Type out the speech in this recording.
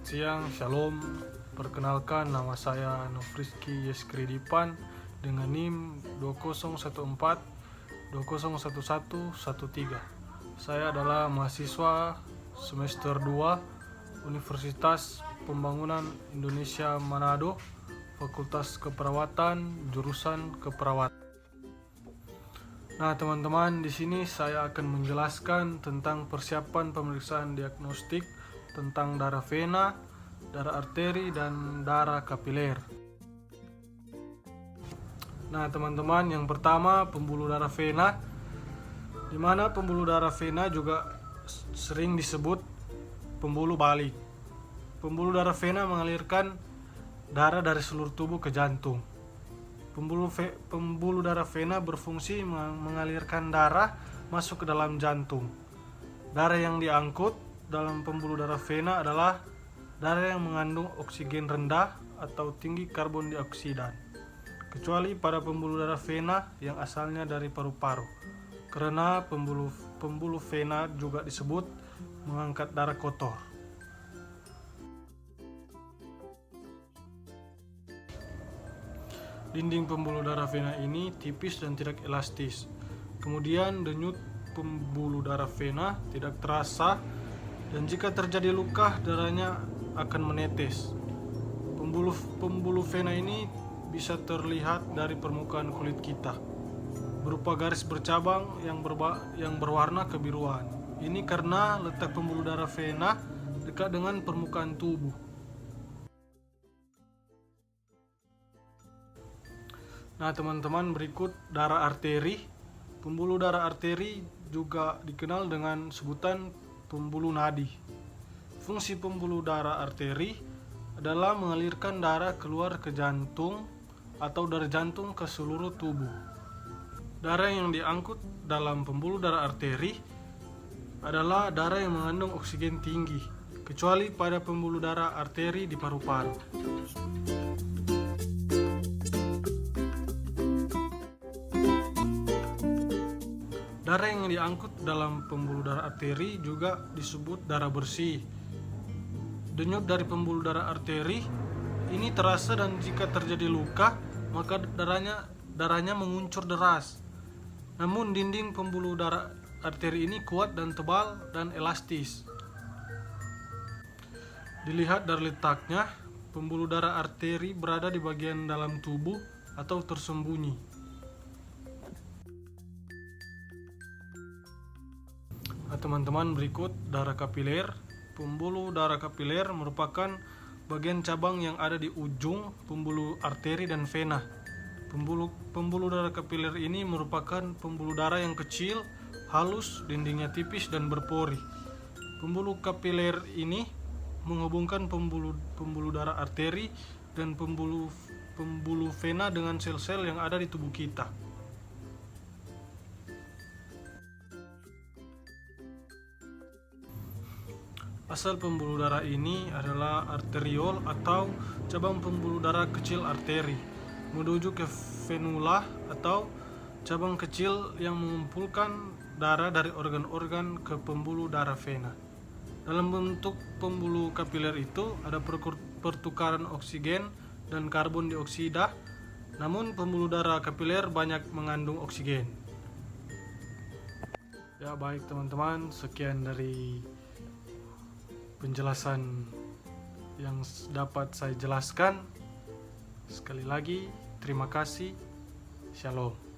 Selamat siang, Shalom. Perkenalkan, nama saya Nofriski Yeskridipan dengan NIM 2014 201113. Saya adalah mahasiswa semester 2 Universitas Pembangunan Indonesia Manado, Fakultas Keperawatan, jurusan Keperawatan. Nah, teman-teman, di sini saya akan menjelaskan tentang persiapan pemeriksaan diagnostik tentang darah vena, darah arteri, dan darah kapiler. Nah, teman-teman, yang pertama pembuluh darah vena, di mana pembuluh darah vena juga sering disebut pembuluh balik. Pembuluh darah vena mengalirkan darah dari seluruh tubuh ke jantung. Pembuluh darah vena berfungsi mengalirkan darah masuk ke dalam jantung. Darah yang diangkut dalam pembuluh darah vena adalah darah yang mengandung oksigen rendah atau tinggi karbon dioksida, kecuali pada pembuluh darah vena yang asalnya dari paru-paru, karena pembuluh vena juga disebut mengangkat darah kotor. Dinding pembuluh darah vena ini tipis dan tidak elastis. Kemudian denyut pembuluh darah vena tidak terasa, dan jika terjadi luka, darahnya akan menetes. Pembuluh vena ini bisa terlihat dari permukaan kulit kita, berupa garis bercabang yang berwarna kebiruan. Ini karena letak pembuluh darah vena dekat dengan permukaan tubuh. Nah, teman-teman, berikut darah arteri. Pembuluh darah arteri juga dikenal dengan sebutan pembuluh nadi. Fungsi pembuluh darah arteri adalah mengalirkan darah keluar ke jantung atau dari jantung ke seluruh tubuh. Darah yang diangkut dalam pembuluh darah arteri adalah darah yang mengandung oksigen tinggi, kecuali pada pembuluh darah arteri di paru-paru. Darah yang diangkut dalam pembuluh darah arteri juga disebut darah bersih. Denyut dari pembuluh darah arteri ini terasa, dan jika terjadi luka, maka darahnya menguncur deras. Namun dinding pembuluh darah arteri ini kuat dan tebal dan elastis. Dilihat dari letaknya, pembuluh darah arteri berada di bagian dalam tubuh atau tersembunyi. Nah, teman-teman, berikut darah kapiler. Pembuluh darah kapiler merupakan bagian cabang yang ada di ujung pembuluh arteri dan vena. Pembuluh darah kapiler ini merupakan pembuluh darah yang kecil, halus, dindingnya tipis dan berpori. Pembuluh kapiler ini menghubungkan pembuluh darah arteri dan pembuluh vena dengan sel-sel yang ada di tubuh kita. Asal pembuluh darah ini adalah arteriol atau cabang pembuluh darah kecil arteri, menuju ke venula atau cabang kecil yang mengumpulkan darah dari organ-organ ke pembuluh darah vena. Dalam bentuk pembuluh kapiler itu ada pertukaran oksigen dan karbon dioksida, namun pembuluh darah kapiler banyak mengandung oksigen. Ya, baik teman-teman, sekian dari penjelasan yang dapat saya jelaskan. Sekali lagi, terima kasih. Shalom.